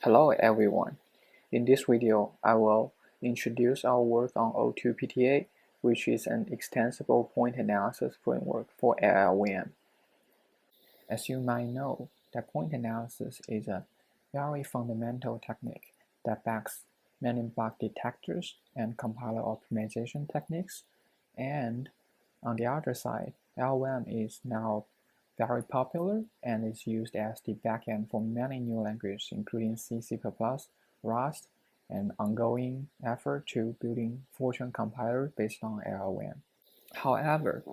Hello everyone. In this video, I will introduce our work on O2PTA, which is an extensible point analysis framework for LLVM. As you might know, that point analysis is a very fundamental technique that backs many bug detectors and compiler optimization techniques. And on the other side, LLVM is now very popular and is used as the backend for many new languages, including C, C++, Rust, and ongoing effort to building Fortran compiler based on LLVM. However,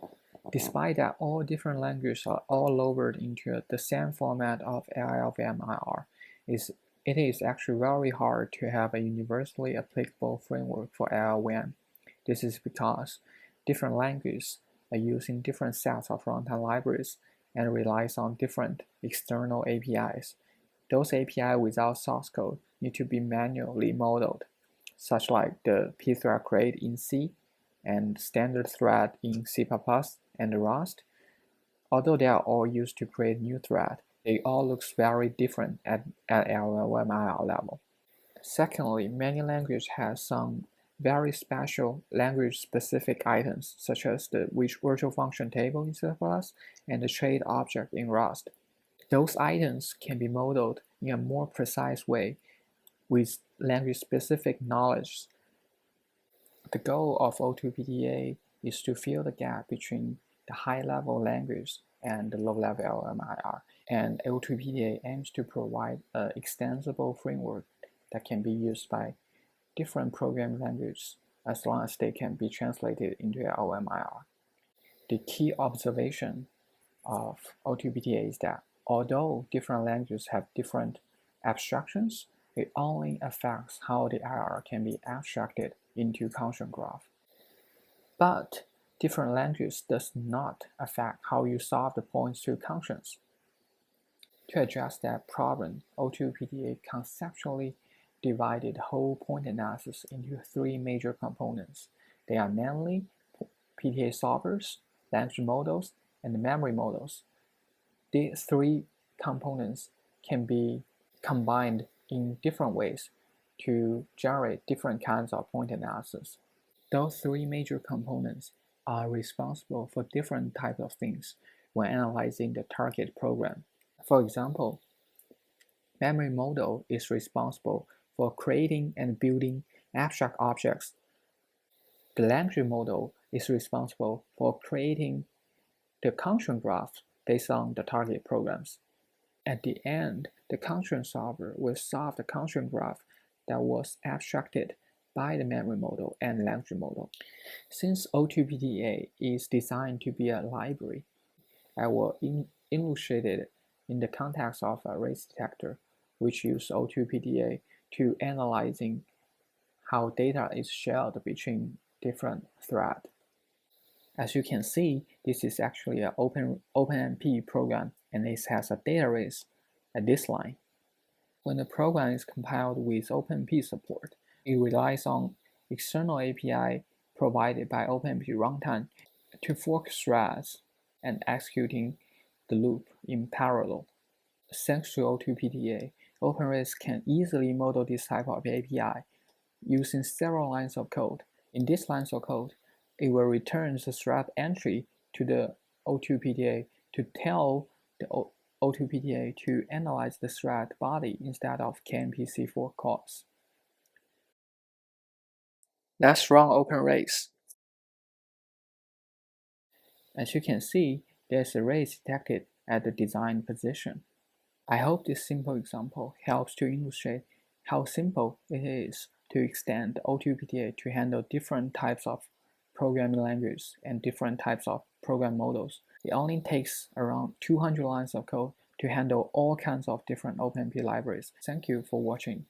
despite that all different languages are all lowered into the same format of LLVM-IR, it is actually very hard to have a universally applicable framework for LLVM. This is because different languages are using different sets of runtime libraries and relies on different external APIs. Those APIs without source code need to be manually modeled, such like the pthread create in C and standard thread in C++ and Rust. Although they are all used to create new thread, they all look very different at LLVM-IR level. Secondly, many languages have some very special language-specific items, such as the virtual function table in C++ and the trait object in Rust. Those items can be modeled in a more precise way with language-specific knowledge. The goal of O2PTA is to fill the gap between the high-level language and the low-level LLVM-IR, and O2PTA aims to provide an extensible framework that can be used by different programming languages as long as they can be translated into LLVM-IR. The key observation of O2PTA is that although different languages have different abstractions, it only affects how the IR can be abstracted into function graph. But different languages does not affect how you solve the points to functions. To address that problem, O2PTA conceptually divided whole point analysis into three major components. They are namely PTA solvers, language models, and memory models. These three components can be combined in different ways to generate different kinds of point analysis. Those three major components are responsible for different types of things when analyzing the target program. For example, memory model is responsible for creating and building abstract objects. The language model is responsible for creating the function graph based on the target programs. At the end, the function solver will solve the function graph that was abstracted by the memory model and language model. Since O2PTA is designed to be a library, I will illustrate it in the context of a race detector, which uses O2PTA to analyzing how data is shared between different threads. As you can see, this is actually an OpenMP program, and it has a data race at this line. When the program is compiled with OpenMP support, it relies on external API provided by OpenMP runtime to fork threads and executing the loop in parallel. Thanks to O2PTA, OpenRace can easily model this type of API using several lines of code. In these lines of code, it will return the thread entry to the O2PTA to tell the O2PTA to analyze the thread body instead of KMPC4 calls. Let's run OpenRace. As you can see, there's a race detected at the design position. I hope this simple example helps to illustrate how simple it is to extend O2PTA to handle different types of programming languages and different types of program models. It only takes around 200 lines of code to handle all kinds of different OpenMP libraries. Thank you for watching.